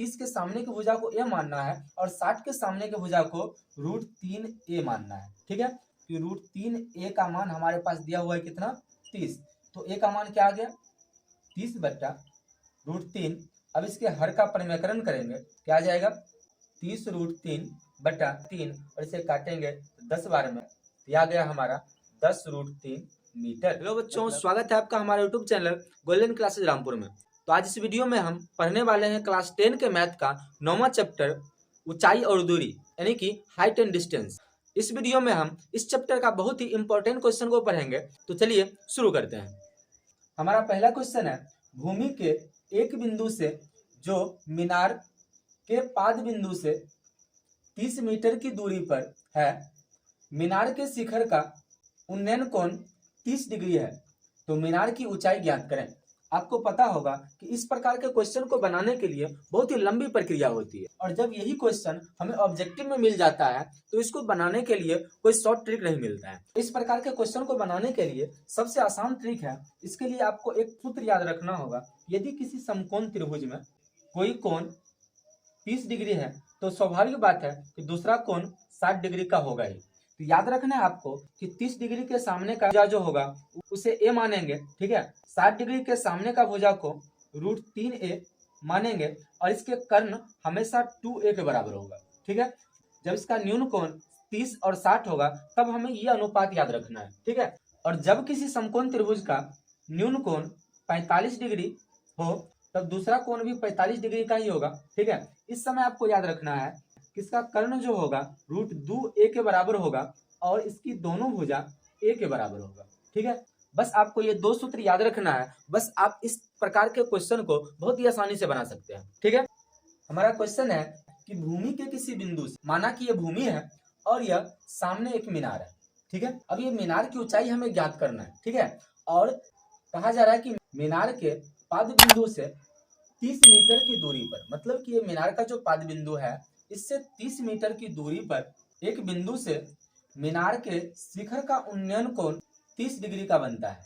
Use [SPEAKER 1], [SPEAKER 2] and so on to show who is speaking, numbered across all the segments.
[SPEAKER 1] 30 के सामने की भुजा को a मानना है और 60 के सामने की भुजा को √3a मानना है। ठीक है, कि √3a का मान हमारे पास दिया हुआ है कितना 30, तो a का मान क्या आ गया 30 बट्टा √3। अब इसके हर का परिमेयकरण करेंगे, क्या आ जाएगा 30 √3 बट्टा 3 और इसे काटेंगे 10 बार में, तो आ गया हमारा 10√3 मीटर। हेलो बच्चों, स्वागत है आपका हमारे YouTube channel golden classes Rampur में। तो आज इस वीडियो में हम पढ़ने वाले हैं क्लास 10 के मैथ का 9वां चैप्टर ऊंचाई और दूरी, यानी कि हाइट एंड डिस्टेंस। इस वीडियो में हम इस चैप्टर का बहुत ही इंपॉर्टेंट क्वेश्चन को पढ़ेंगे। तो चलिए शुरू करते हैं। हमारा पहला क्वेश्चन है, भूमि के एक बिंदु से जो मीनार के पाद बिंदु से 30 मीटर की दूरी पर है, मीनार के शिखर का उन्नयन कोण 30 डिग्री है, तो मीनार की ऊंचाई ज्ञात करें। आपको पता होगा कि इस प्रकार के क्वेश्चन को बनाने के लिए बहुत ही लंबी प्रक्रिया होती है, और जब यही क्वेश्चन हमें ऑब्जेक्टिव में मिल जाता है तो इसको बनाने के लिए कोई शॉर्ट ट्रिक नहीं मिलता है। इस प्रकार के क्वेश्चन को बनाने के लिए सबसे आसान ट्रिक है, इसके लिए आपको एक सूत्र याद रखना होगा। यदि किसी समकोण त्रिभुज में कोई कोण 30 डिग्री है तो स्वाभाविक बात है कि दूसरा कोण 60 डिग्री का होगा ही। तो याद रखना है आपको कि 30 डिग्री के सामने का भुजा जो होगा उसे a मानेंगे, ठीक है। 60 डिग्री के सामने का भुजा को √3a मानेंगे और इसके कर्ण हमेशा 2a के बराबर होगा, ठीक है। जब इसका न्यून कोण 30 और 60 होगा तब हमें यह अनुपात याद रखना है, ठीक है। और जब किसी समकोण त्रिभुज का न्यून कोण 45 डिग्री हो तब दूसरा कोण भी 45 डिग्री का ही होगा, ठीक है। इस समय आपको याद रखना है कि इसका कर्ण जो होगा √2a के बराबर होगा और इसकी दोनों भुजा a के बराबर होगा, ठीक है। बस आपको ये दो सूत्र याद रखना है, बस आप इस प्रकार के क्वेश्चन को बहुत ही आसानी से बना सकते हैं, ठीक है। हमारा क्वेश्चन है कि भूमि के किसी बिंदु से, माना कि यह भूमि है और यह सामने एक मीनार है, ठीक है। अब ये मीनार की ऊंचाई हमें ज्ञात करना है, ठीक है। और कहा जा रहा है कि मीनार के पाद बिंदु से 30 मीटर की दूरी पर, मतलब कि ये मीनार का जो पाद बिंदु है इससे 30 मीटर की दूरी पर एक बिंदु से मीनार के शिखर का उन्नयन कोण 30 डिग्री का बनता है,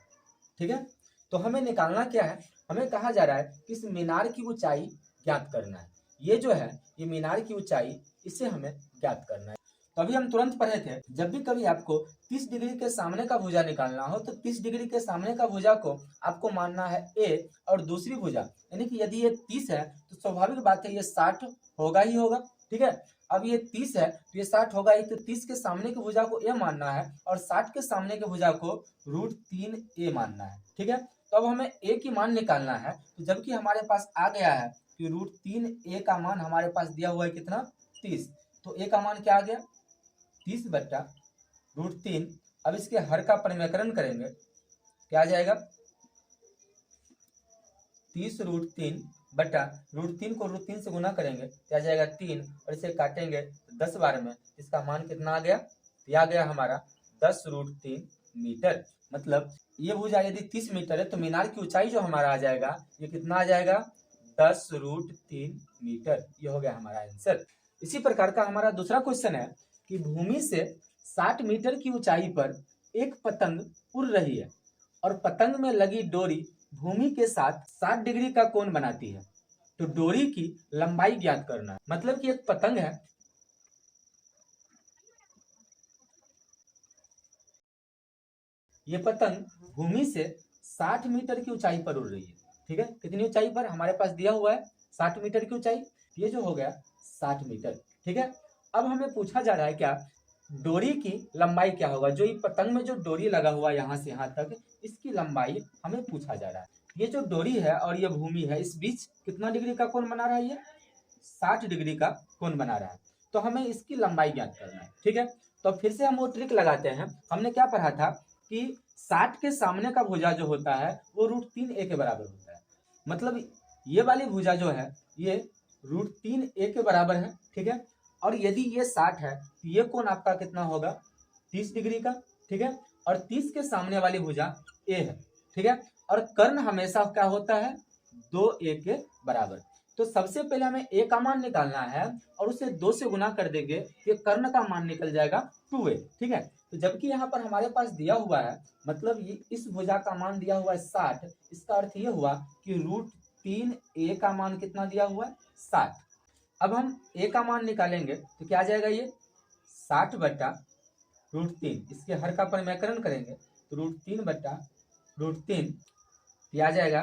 [SPEAKER 1] ठीक है। तो हमें निकालना क्या है, हमें कहा जा रहा है कि इस मीनार की ऊंचाई ज्ञात करना है। ये जो है ये मीनार की ऊंचाई, इसे हमें ज्ञात करना है। तो अभी हम तुरंत पढ़े थे, जब भी कभी आपको 30 डिग्री के सामने का भुजा निकालना हो तो 30 डिग्री के सामने का भुजा को आपको मानना है a और दूसरी भुजा, यानी कि यदि ये 30 है तो स्वाभाविक बात है ये 60 होगा ही होगा, ठीक है। अब ये 30 है तो ये 60 होगा ही, तो 30 के सामने की भुजा को a मानना है और 60 के सामने की भुजा को √3a मानना है, ठीक है। तो अब हमें a की मान निकालना है, तो जबकि हमारे पास आ गया है कि √3a का मान हमारे पास दिया हुआ है कितना 30, तो a का मान क्या आ गया 30 बट्टा √3। अब इसके हर का परिमेयकरण करेंगे, क्या आ जाएगा 30 √3 बट्टा √3 को √3 से गुना करेंगे, क्या आ जाएगा 3 और इसे काटेंगे 10 बार में, इसका मान कितना आ गया, यह आ गया हमारा 10√3 मीटर। मतलब ये भुजा यदि 30 मीटर है तो मीनार की ऊंचाई जो हमारा आ जाएगा ये कितना आ जाएगा 10√3 मीटर। ये हो गया हमारा आंसर। इसी प्रकार का हमारा दूसरा क्वेश्चन है कि भूमि से 60 मीटर की ऊंचाई पर एक पतंग उड़ रही है और पतंग में लगी डोरी भूमि के साथ 60 डिग्री का कोण बनाती है, तो डोरी की लंबाई ज्ञात करना है। मतलब कि एक पतंग है, ये पतंग भूमि से 60 मीटर की ऊंचाई पर उड़ रही है, ठीक है। कितनी ऊंचाई पर, हमारे पास दिया हुआ है 60 मीटर की ऊंचाई, ये जो हो गया 60 मीटर, ठीक है। अब हमें पूछा जा रहा है क्या, डोरी की लंबाई क्या होगा, जो ये पतंग में जो डोरी लगा हुआ है यहाँ से यहाँ तक, इसकी लंबाई हमें पूछा जा रहा है। ये जो डोरी है और ये भूमि है, इस बीच कितना डिग्री का कोण बना रहा है, ये 60 डिग्री का कोण बना रहा है, तो हमें इसकी लंबाई ज्ञात करना है, ठीक है। तो फिर से हम वो ट्रिक लगाते हैं। हमने क्या पढ़ा था कि 60 के सामने का भुजा जो होता है वो √3a के बराबर होता है, मतलब ये वाली भुजा जो है ये √3a के बराबर है, ठीक है। और यदि ये 60 है तो ये कोण आपका कितना होगा 30 डिग्री का, ठीक है। और 30 के सामने वाली भुजा a है, ठीक है। और कर्ण हमेशा क्या होता है 2a के बराबर। तो सबसे पहले हमें a का मान निकालना है और उसे 2 से गुना कर देंगे, ये कर्ण का मान निकल जाएगा 2a, ठीक है। तो जबकि यहाँ पर हमारे पास दिया हुआ है, मतलब ये इस भुजा का मान दिया हुआ है 60, इसका अर्थ ये हुआ कि 3a का मान कितना दिया हुआ है 60। अब हम a का मान निकालेंगे तो क्या आ जाएगा, ये 60 बटा √3, इसके हर का परिमेयकरण करेंगे तो √3 बटा √3 आ जाएगा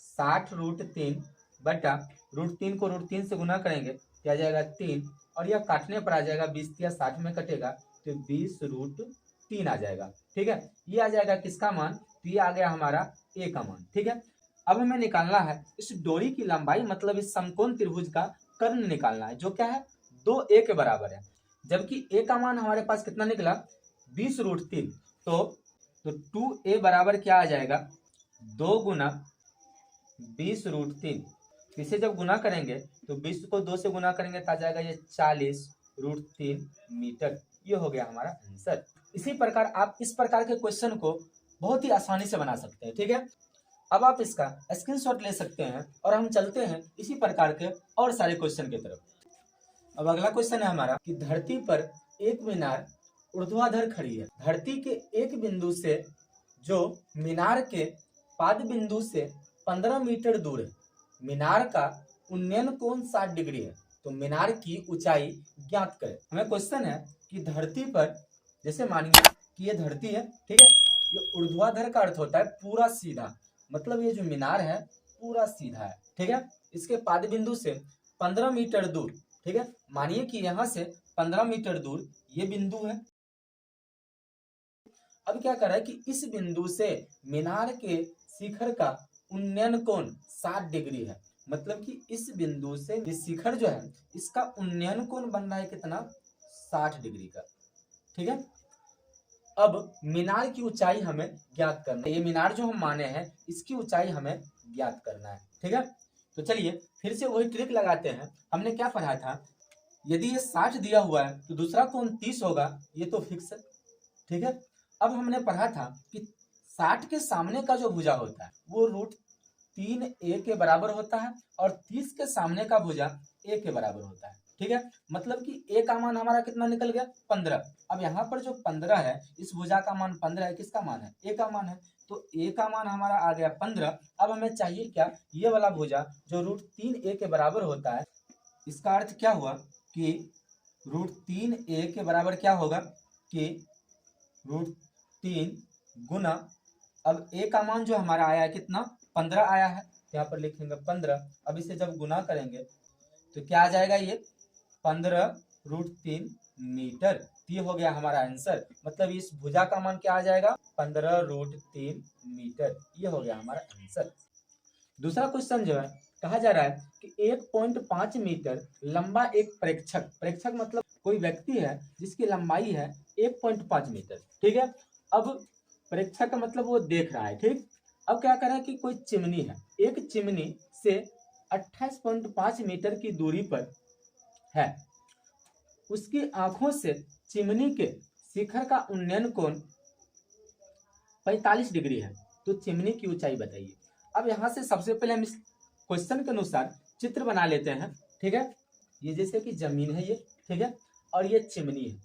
[SPEAKER 1] 60 √3 बटा √3 को √3 से गुना करेंगे तो आ जाएगा 3, और यह काटने पर आ जाएगा 20 या 60 में कटेगा तो 20 √3 आ जाएगा। ठीक है, ये आ जाएगा किसका मान, तो ये आ गया हमारा a का मान। ठीक है, अब हमें निकालना है इस डोरी की लंबाई, मतलब इस समकोण त्रिभुज का कर्ण निकालना है, जो क्या है 2a के बराबर है। जबकि a का मान हमारे पास कितना निकला 20 √3, तो 2a बराबर क्या आ जाएगा 2 गुना 20 √3। इसे जब गुना करेंगे तो 20 को 2 से गुना करेंगे तो आ जाएगा ये 40 √3 मीटर। ये हो गया हमारा आंसर। इसी प्रकार आप इस प्रकार के क्वेश्चन को बहुत ही आसानी से बना सकते हैं। ठीक है, अब आप इसका स्क्रीनशॉट ले सकते हैं और हम चलते हैं इसी प्रकार के और सारे क्वेश्चन की तरफ। अब अगला क्वेश्चन है हमारा कि धरती पर एक मीनार ऊर्ध्वाधर खड़ी है। धरती के एक बिंदु से जो मीनार के पाद बिंदु से 15 मीटर दूर है। मीनार का उन्नयन कोण 60 डिग्री है, तो मीनार की ऊंचाई ज्ञात करें। हमें क्वेश्चन है कि धरती पर, जैसे मानिए कि ये धरती है, ठीक है, ये ऊर्ध्वाधर का अर्थ होता है पूरा सीधा, मतलब ये जो मीनार है पूरा सीधा है। ठीक है, इसके पाद बिंदु से 15 मीटर दूर, ठीक है, मानिए कि यहाँ से 15 मीटर दूर ये बिंदु है। अब क्या कर रहा है कि इस बिंदु से मीनार के शिखर का उन्नयन कोण 60 डिग्री है, मतलब कि इस बिंदु से ये शिखर जो है इसका उन्नयन कोण बन रहा है कितना 60 डिग्री का। ठीक है, अब मीनार की ऊंचाई हमें ज्ञात करना है। ये मीनार जो हम माने हैं इसकी ऊंचाई हमें ज्ञात करना है। ठीक है, तो चलिए फिर से वही ट्रिक लगाते हैं। हमने क्या पढ़ा था, यदि ये 60 दिया हुआ है तो दूसरा कोण 30 होगा, ये तो फिक्स है। ठीक है, अब हमने पढ़ा था कि 60 के सामने का जो भुजा होता है वो √3a के बराबर होता है और 30 के सामने का भुजा a के बराबर होता है। ठीक है, मतलब कि a का मान हमारा कितना निकल गया 15। अब यहाँ पर जो 15 है, इस भुजा का मान 15 है, किसका मान है a का मान है, तो a का मान हमारा आ गया 15। अब हमें चाहिए क्या, ये वाला भुजा जो √3a के बराबर होता है। इसका अर्थ क्या हुआ कि √3a के बराबर क्या होगा कि √3 गुना, अब a का मान जो हमारा आया है कितना 15 आया है, यहाँ पर लिखेंगे 15। अब इसे जब गुना करेंगे तो क्या आ जाएगा, ये 15 √3 मीटर। ये हो गया हमारा आंसर, मतलब इस भुजा का मान क्या आ जाएगा 15 √3 मीटर। ये हो गया हमारा आंसर। दूसरा क्वेश्चन जो है, कहा जा रहा है कि 1.5 मीटर लंबा एक प्रेक्षक, प्रेक्षक मतलब कोई व्यक्ति है जिसकी लंबाई है 1.5 मीटर। ठीक है, अब प्रेक्षक का मतलब वो देख रहा है। ठीक, अब क्या कर रहा है कि कोई चिमनी है, एक चिमनी से 28.5 मीटर की दूरी पर है। उसकी आंखों से चिमनी के शिखर का उन्नयन कोण 45 डिग्री है, तो चिमनी की ऊंचाई बताइए। अब यहाँ से सबसे पहले हम इस क्वेश्चन के अनुसार चित्र बना लेते हैं। ठीक है, ये जैसे कि जमीन है ये, ठीक है, और ये चिमनी है।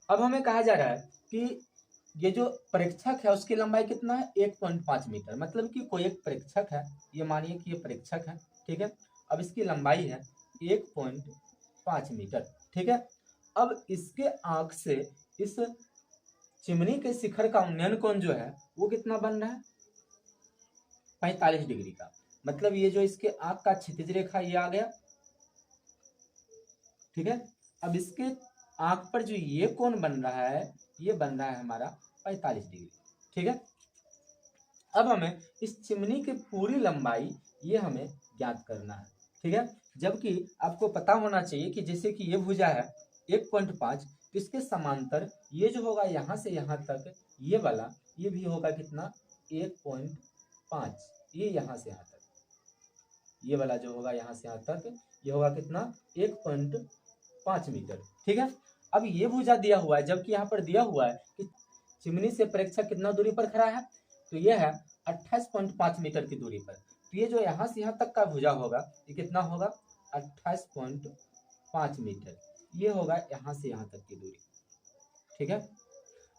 [SPEAKER 1] अब हमें कहा जा रहा है कि ये जो प्रेक्षक है उसकी लंबाई कितना है 1.5 मीटर, मतलब कि कोई एक प्रेक्षक है, ये मानिए कि ये प्रेक्षक है। ठीक है, अब इसकी लंबाई है 1.5 मीटर। ठीक है, अब इसके आंख से इस चिमनी के शिखर का उन्नयन कोण जो है वो कितना बन रहा है 45 डिग्री का, मतलब ये जो इसके आंख का क्षितिज रेखा ये आ गया। ठीक है, अब इसके आंख पर जो ये कोण बन रहा है ये बन रहा है हमारा 45 डिग्री। ठीक है, अब हमें इस चिमनी की पूरी लंबाई ये हमें ज्ञात करना है। ठीक है, जबकि आपको पता होना चाहिए कि जैसे कि ये भुजा है 1.5, तो इसके समांतर ये जो होगा यहाँ से यहाँ तक ये वाला, ये भी होगा कितना 1.5, ये यहाँ से यहाँ तक, ये वाला जो होगा यहाँ से यहाँ तक ये होगा कितना 1.5 मीटर। ठीक है, अब ये भुजा दिया हुआ है, जबकि यहाँ पर दिया हुआ है कि चिमनी से प्रेक्षक कितना दूरी पर खड़ा है, तो ये है 28.5 मीटर की दूरी पर। तो ये जो यहाँ से यहाँ तक का भुजा होगा ये कितना होगा 28.5 मीटर, ये होगा यहाँ से यहाँ तक की दूरी। ठीक है,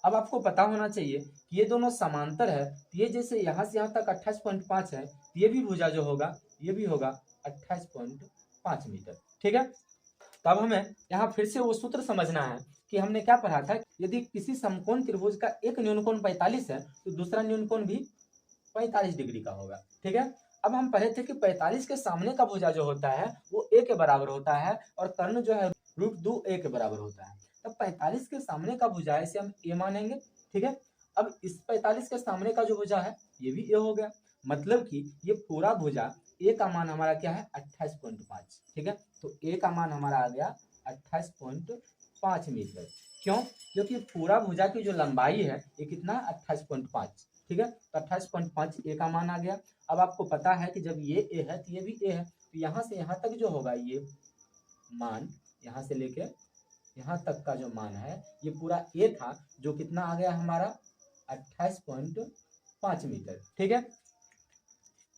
[SPEAKER 1] अब आपको पता होना चाहिए कि ये दोनों समांतर है, तो ये जैसे यहाँ से यहाँ तक 28.5 है, ये भी भुजा जो होगा ये भी होगा 28.5 मीटर। ठीक है, तो अब हमें यहाँ फिर से वो सूत्र समझना है कि हमने क्या पढ़ा था, यदि किसी समकोण त्रिभुज का एक न्यूनकोण 45 है तो दूसरा न्यूनकोण भी 45 डिग्री का होगा। ठीक है, अब हम पढ़े थे कि 45 के सामने का भुजा जो होता है वो a के बराबर होता है और कर्ण जो है √2a के बराबर होता है। तब 45 के सामने का भुजा है इसे हम a मानेंगे। ठीक है, अब इस 45 के सामने का जो भुजा है ये भी a हो गया, मतलब कि ये पूरा भुजा a का मान हमारा क्या है 28.5। ठीक है, तो a का मान हमारा आ गया 28.5 मीटर। क्यों? क्योंकि पूरा भुजा की जो लंबाई है ये कितना 28.5। ठीक है, तो 28.5 a का मान आ गया। अब आपको पता है कि जब ये a है तो ये भी a है, तो यहाँ से यहाँ तक जो होगा ये मान, यहाँ से लेके यहाँ तक का जो मान है ये पूरा a था, जो कितना आ गया हमारा 28.5 मीटर। ठीक है,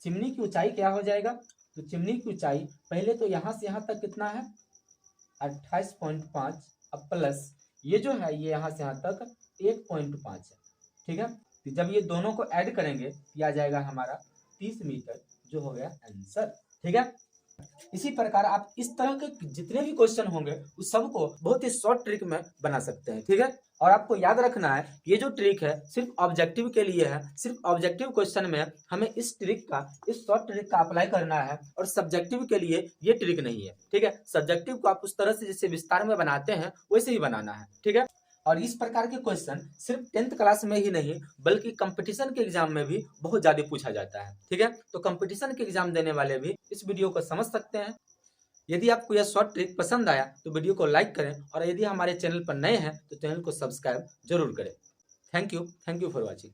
[SPEAKER 1] चिमनी की ऊंचाई क्या हो जाएगा, तो चिमनी की ऊंचाई पहले तो यहाँ से यहाँ तक कितना है 28.5, अब प्लस ये जो है ये यहाँ से यहाँ तक 1.5 है। ठीक है, तो जब ये दोनों को ऐड करेंगे तो आ जाएगा हमारा 30 मीटर, जो हो गया आंसर। ठीक है, इसी प्रकार आप इस तरह के जितने भी क्वेश्चन होंगे उस सबको बहुत ही शॉर्ट ट्रिक में बना सकते हैं। ठीक है, और आपको याद रखना है ये जो ट्रिक है सिर्फ ऑब्जेक्टिव के लिए है, सिर्फ ऑब्जेक्टिव क्वेश्चन में हमें इस ट्रिक का, इस शॉर्ट ट्रिक का अप्लाई करना है, और सब्जेक्टिव के लिए ये ट्रिक नहीं है। ठीक है, सब्जेक्टिव को आप उस तरह से जैसे विस्तार में बनाते हैं वैसे ही बनाना है। ठीक है, और इस प्रकार के क्वेश्चन सिर्फ 10th क्लास में ही नहीं बल्कि कंपटीशन के एग्जाम में भी बहुत ज्यादा पूछा जाता है। ठीक है, तो कंपटीशन के एग्जाम देने वाले भी इस वीडियो को समझ सकते हैं। यदि आपको यह शॉर्ट ट्रिक पसंद आया तो वीडियो को लाइक करें, और यदि हमारे चैनल पर नए हैं तो चैनल को सब्सक्राइब जरूर करें। Thank you for watching.